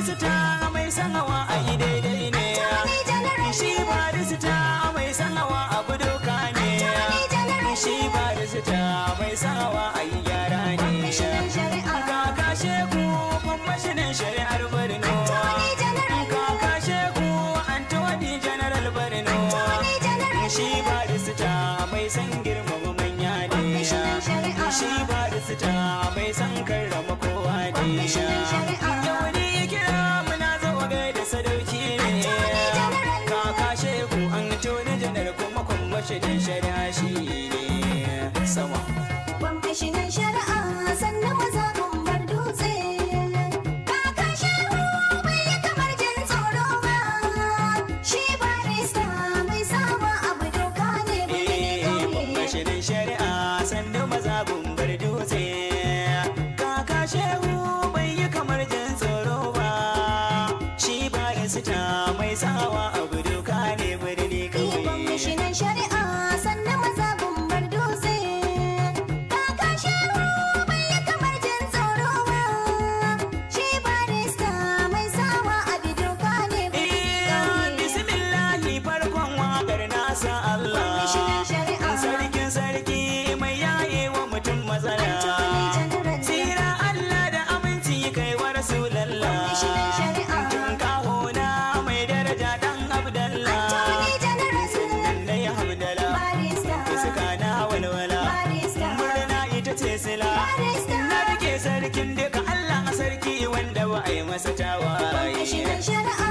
barista mai san hawa a yi daidai ne. Shi barista mai san hawa abu doka ne. Shi barista mai san hawa a yi gyara ne. Kaka Shehu kwammashinan shari'ar Borno. Kaka Shehu Antoni General Borno. Shi barista mai san girmama manya ne. Shi barista mai san karrama kowa ne. Yau ni kira muna zo gaida sadauki ne. Kaka Shehu Antoni General kuma kwammashinan shari'a shi ne sama. Kwammashinan shari'a sannan maza bar dutse. Kaka Shehu bai yi kamar jin tsoro ba. Shi barista mai sawa abu doka ne. Kwammashinan shari'a sannan maza bar dutse. Kaka Shehu bai yi kamar jin tsoro ba. Shi barista mai sawa abu doka ne birni kawai. Kwammashinan shari'a sannan maza bar dutse. Kaka Shehu bai yi kamar jin tsoro ba. Shi barista mai sawa abu doka ne birni kawai. Bismillahi farkon waƙar nasa Allah. Sarkin sarki mai yaye wa mutum matsala. Tsira Allah da aminci kai wa Rasulallah. Tun kahona mai daraja dan Abdallah. Sunan ya Hamdala. Iska na walwala. Murna ita ce sila. Na rike sarkin duka Allah sarki wanda ba a yi masa tawaye. Shari'a